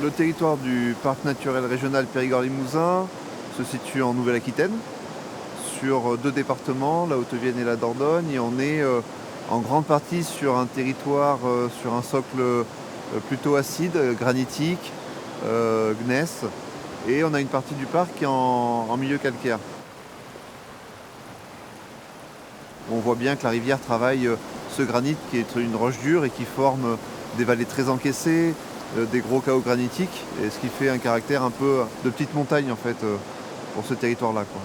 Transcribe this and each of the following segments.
Le territoire du parc naturel régional Périgord-Limousin se situe en Nouvelle-Aquitaine, sur 2 départements, la Haute-Vienne et la Dordogne, et on est en grande partie sur un territoire, sur un socle plutôt acide, granitique, gneiss, et on a une partie du parc qui est en milieu calcaire. On voit bien que la rivière travaille ce granit qui est une roche dure et qui forme des vallées très encaissées, des gros chaos granitiques, et ce qui fait un caractère un peu de petite montagne en fait pour ce territoire-là, quoi.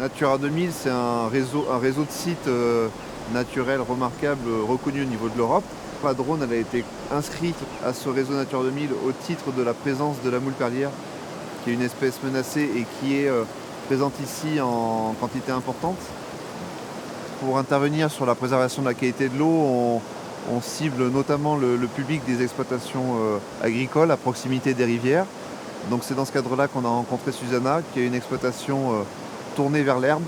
Natura 2000, c'est un réseau de sites naturels remarquables reconnus au niveau de l'Europe. La drone, elle a été inscrite à ce réseau Natura 2000 au titre de la présence de la moule perlière, qui est une espèce menacée et qui est présente ici en quantité importante. Pour intervenir sur la préservation de la qualité de l'eau, on cible notamment le public des exploitations agricoles à proximité des rivières. Donc c'est dans ce cadre-là qu'on a rencontré Susanna, qui a une exploitation tournée vers l'herbe,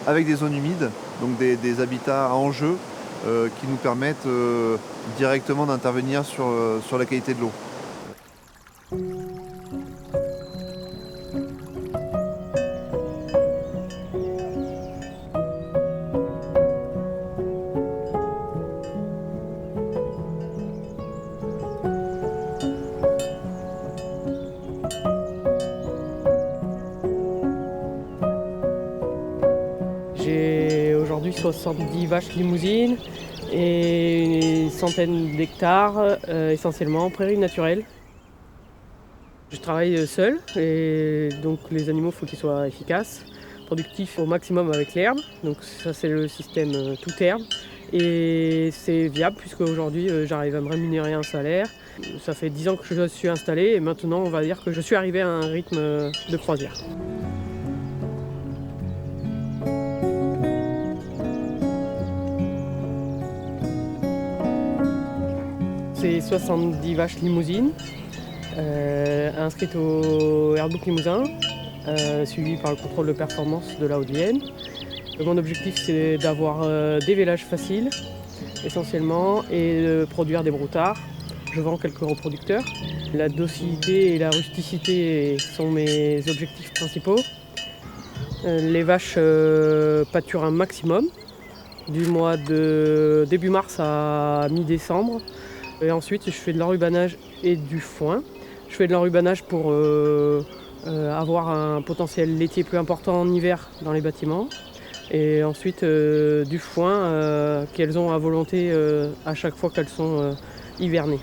avec des zones humides, donc des habitats à enjeu qui nous permettent directement d'intervenir sur la qualité de l'eau. J'ai aujourd'hui 70 vaches limousines et une centaine d'hectares, essentiellement en prairies naturelles. Je travaille seul et donc les animaux, il faut qu'ils soient efficaces, productifs au maximum avec l'herbe. Donc ça, c'est le système tout herbe. Et c'est viable puisque aujourd'hui j'arrive à me rémunérer un salaire. Ça fait 10 ans que je suis installé et maintenant on va dire que je suis arrivé à un rythme de croisière. C'est 70 vaches limousines inscrites au Airbook Limousin, suivies par le contrôle de performance de la Haute-Vienne. Mon objectif, c'est d'avoir des vélages faciles, essentiellement, et de produire des broutards. Je vends quelques reproducteurs. La docilité et la rusticité sont mes objectifs principaux. Les vaches pâturent un maximum, du mois de début mars à mi-décembre. Et ensuite, je fais de l'enrubanage et du foin. Je fais de l'enrubanage pour avoir un potentiel laitier plus important en hiver dans les bâtiments. Et ensuite, du foin qu'elles ont à volonté à chaque fois qu'elles sont hivernées.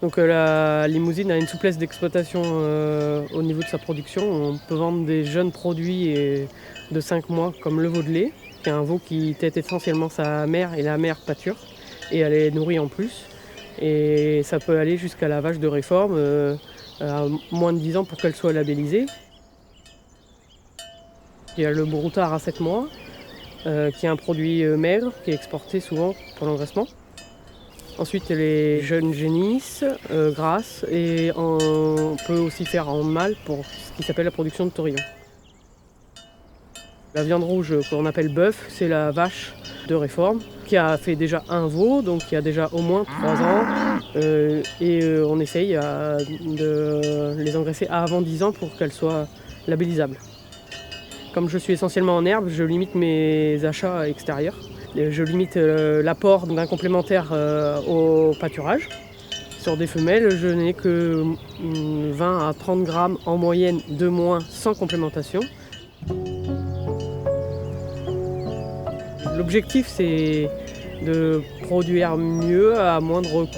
Donc la limousine a une souplesse d'exploitation au niveau de sa production. On peut vendre des jeunes produits de 5 mois comme le veau de lait, qui est un veau qui tète essentiellement sa mère et la mère pâture et elle est nourrie en plus. Et ça peut aller jusqu'à la vache de réforme à moins de 10 ans pour qu'elle soit labellisée. Il y a le broutard à 7 mois qui est un produit maigre qui est exporté souvent pour l'engraissement. Ensuite, les jeunes génisses, grasses, et on peut aussi faire en mâle pour ce qui s'appelle la production de taurillon. La viande rouge qu'on appelle bœuf, c'est la vache de réforme qui a fait déjà un veau, donc qui a déjà au moins 3 ans. On essaye de les engraisser avant 10 ans pour qu'elles soient labellisables. Comme je suis essentiellement en herbe, je limite mes achats extérieurs. Je limite l'apport d'un complémentaire au pâturage. Sur des femelles, je n'ai que 20 à 30 grammes en moyenne de moins sans complémentation. L'objectif, c'est de produire mieux à moindre coût.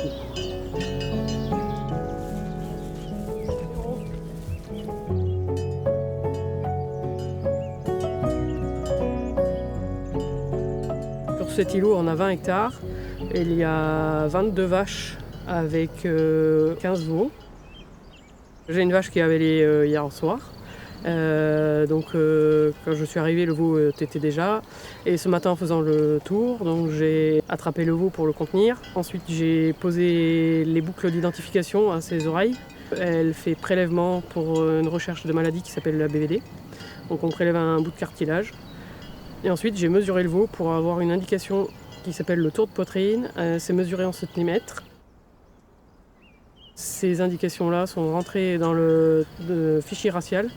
Sur cet îlot, on a 20 hectares. Il y a 22 vaches avec 15 veaux. J'ai une vache qui avait les hier soir. Quand je suis arrivée, le veau tétait déjà. Et ce matin, en faisant le tour, donc j'ai attrapé le veau pour le contenir. Ensuite, j'ai posé les boucles d'identification à ses oreilles. Elle fait prélèvement pour une recherche de maladie qui s'appelle la BVD. Donc on prélève un bout de cartilage. Et ensuite, j'ai mesuré le veau pour avoir une indication qui s'appelle le tour de poitrine. C'est mesuré en centimètres. Ces indications-là sont rentrées dans le fichier racial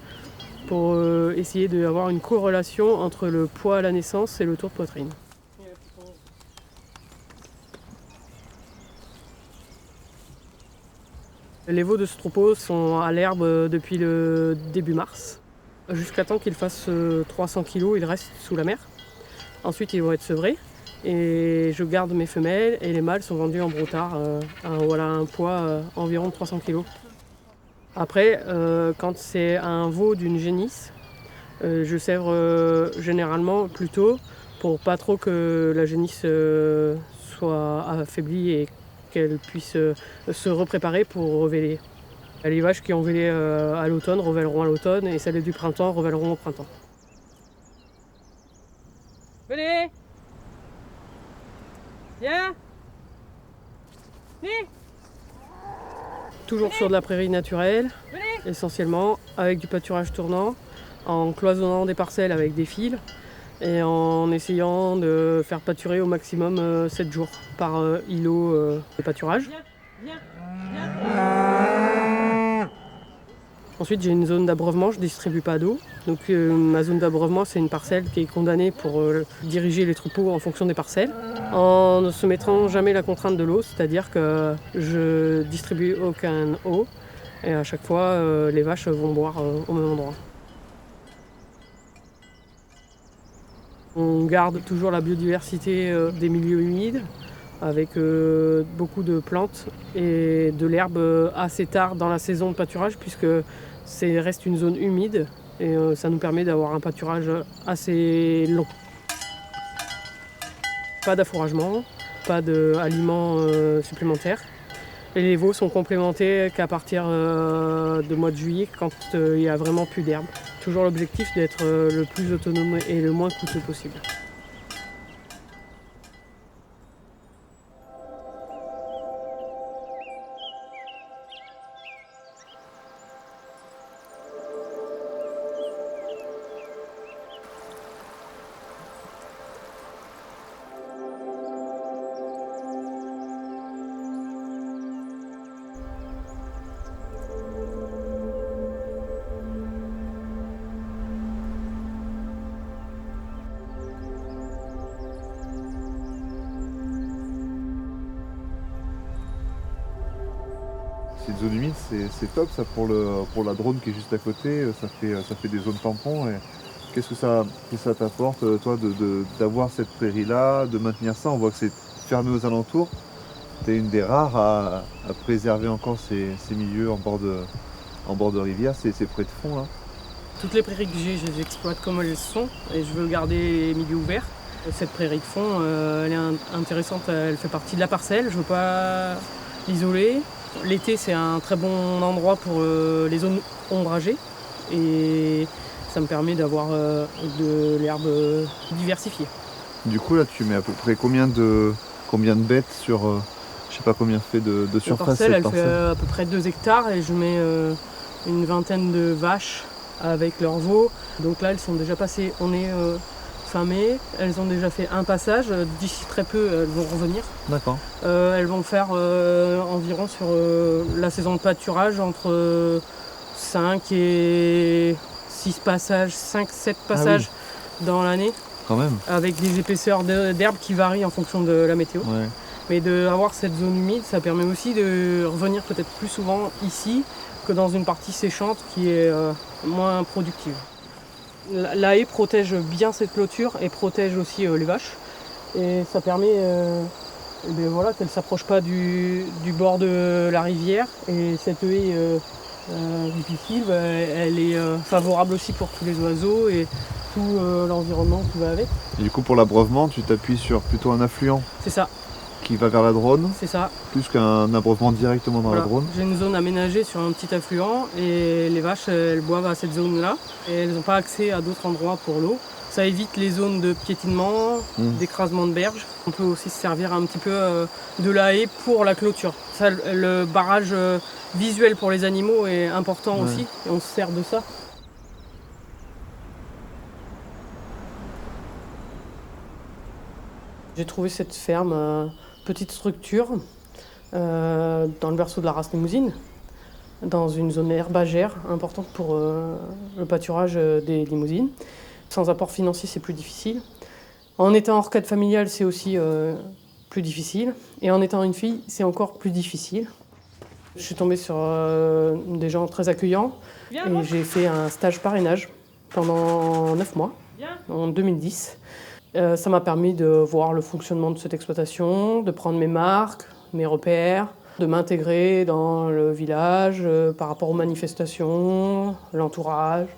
pour essayer d'avoir une corrélation entre le poids à la naissance et le tour de poitrine. Les veaux de ce troupeau sont à l'herbe depuis le début mars. Jusqu'à temps qu'ils fassent 300 kg, ils restent sous la mer. Ensuite, ils vont être sevrés. Et je garde mes femelles et les mâles sont vendus en broutard à un poids environ de 300 kg. Après, quand c'est un veau d'une génisse, je sèvre généralement plus tôt pour pas trop que la génisse soit affaiblie et qu'elle puisse se repréparer pour revéler. Les vaches qui ont vélé à l'automne revèleront à l'automne et celles du printemps revèleront au printemps. Venez! Viens! Venez! Toujours sur de la prairie naturelle, essentiellement, avec du pâturage tournant, en cloisonnant des parcelles avec des fils et en essayant de faire pâturer au maximum 7 jours par îlot de pâturage. Ensuite, j'ai une zone d'abreuvement, je ne distribue pas d'eau. Donc ma zone d'abreuvement, c'est une parcelle qui est condamnée pour diriger les troupeaux en fonction des parcelles, en ne se mettant jamais la contrainte de l'eau, c'est-à-dire que je distribue aucun eau et à chaque fois, les vaches vont boire au même endroit. On garde toujours la biodiversité des milieux humides, avec beaucoup de plantes et de l'herbe assez tard dans la saison de pâturage, puisque ça reste une zone humide et ça nous permet d'avoir un pâturage assez long. Pas d'affouragement, pas d'aliments supplémentaires. Et les veaux sont complémentés qu'à partir du mois de juillet, quand il n'y a vraiment plus d'herbe. Toujours l'objectif d'être le plus autonome et le moins coûteux possible. Cette zone humide, c'est top ça pour la drone qui est juste à côté, ça fait des zones tampons. Et qu'est-ce que ça t'apporte, toi, d'avoir cette prairie-là, de maintenir ça? On voit que c'est fermé aux alentours. Tu es une des rares à préserver encore ces milieux en bord de rivière, c'est près de fond là. Toutes les prairies que j'ai, je les exploite comme elles sont et je veux garder les milieux ouverts. Cette prairie de fond, elle est intéressante, elle fait partie de la parcelle, je ne veux pas l'isoler. L'été, c'est un très bon endroit pour les zones ombragées et ça me permet d'avoir de l'herbe diversifiée. Du coup, là, tu mets à peu près combien de bêtes sur, je sais pas combien fait de surface cette parcelle? Elle fait à peu près 2 hectares et je mets une vingtaine de vaches avec leurs veaux. Donc là, elles sont déjà passées, on est fin mai, elles ont déjà fait un passage, d'ici très peu elles vont revenir. D'accord. Elles vont faire environ sur la saison de pâturage entre 5 et 6 passages, 5-7 passages dans l'année. Quand même. Avec des épaisseurs d'herbe qui varient en fonction de la météo. Ouais. Mais d'avoir cette zone humide, ça permet aussi de revenir peut-être plus souvent ici que dans une partie séchante qui est moins productive. La haie protège bien cette clôture et protège aussi les vaches. Et ça permet qu'elles ne s'approchent pas du bord de la rivière. Et cette haie difficile, elle est favorable aussi pour tous les oiseaux et tout l'environnement qui va avec. Et du coup, pour l'abreuvement, tu t'appuies sur plutôt un affluent. C'est ça. Qui va vers la Dronne. C'est ça. Plus qu'un abreuvement directement dans la Dronne. J'ai une zone aménagée sur un petit affluent et les vaches elles boivent à cette zone-là et elles n'ont pas accès à d'autres endroits pour l'eau. Ça évite les zones de piétinement, d'écrasement de berges. On peut aussi se servir un petit peu de la haie pour la clôture. Ça, le barrage visuel pour les animaux est important aussi et on se sert de ça. J'ai trouvé cette ferme, petite structure, dans le berceau de la race limousine, dans une zone herbagère importante pour le pâturage des limousines. Sans apport financier, c'est plus difficile. En étant hors cadre familial, c'est aussi plus difficile. Et en étant une fille, c'est encore plus difficile. Je suis tombée sur des gens très accueillants et j'ai fait un stage parrainage pendant 9 mois, en 2010. Ça m'a permis de voir le fonctionnement de cette exploitation, de prendre mes marques, mes repères, de m'intégrer dans le village par rapport aux manifestations, l'entourage.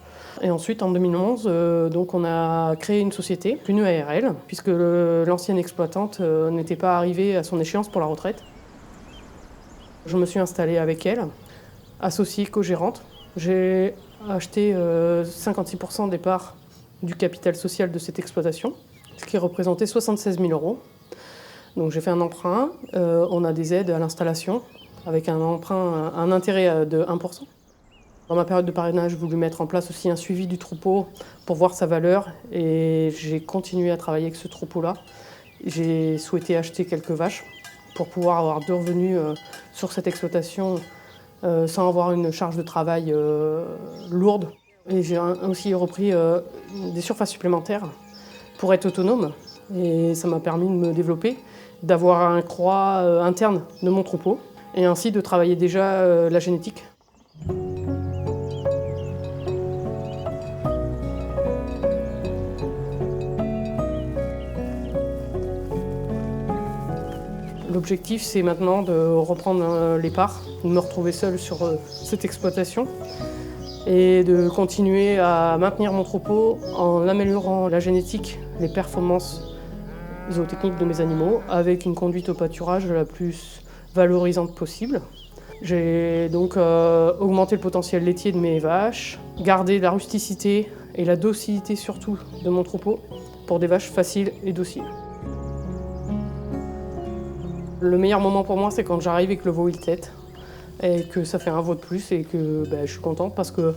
Et ensuite, en 2011, donc on a créé une société, une ARL, puisque l'ancienne exploitante n'était pas arrivée à son échéance pour la retraite. Je me suis installée avec elle, associée co-gérante. J'ai acheté 56% des parts du capital social de cette exploitation, ce qui représentait 76 000 €. Donc j'ai fait un emprunt, on a des aides à l'installation, avec un emprunt, un intérêt de 1%. Dans ma période de parrainage, j'ai voulu mettre en place aussi un suivi du troupeau pour voir sa valeur et j'ai continué à travailler avec ce troupeau-là. J'ai souhaité acheter quelques vaches pour pouvoir avoir de revenus sur cette exploitation sans avoir une charge de travail lourde. Et j'ai aussi repris des surfaces supplémentaires pour être autonome et ça m'a permis de me développer, d'avoir un croît interne de mon troupeau et ainsi de travailler déjà la génétique. L'objectif, c'est maintenant de reprendre les parts, de me retrouver seule sur cette exploitation et de continuer à maintenir mon troupeau en améliorant la génétique, les performances zootechniques de mes animaux avec une conduite au pâturage la plus valorisante possible. J'ai donc augmenté le potentiel laitier de mes vaches, gardé la rusticité et la docilité surtout de mon troupeau pour des vaches faciles et dociles. Le meilleur moment pour moi, c'est quand j'arrive et que le veau il tète et que ça fait un veau de plus et que je suis contente parce que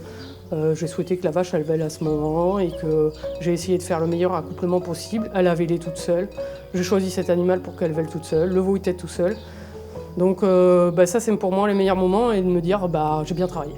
j'ai souhaité que la vache elle vèle à ce moment et que j'ai essayé de faire le meilleur accouplement possible. Elle a vélé toute seule. J'ai choisi cet animal pour qu'elle vèle toute seule. Le veau il tète tout seul. Donc ça c'est pour moi les meilleurs moments et de me dire j'ai bien travaillé.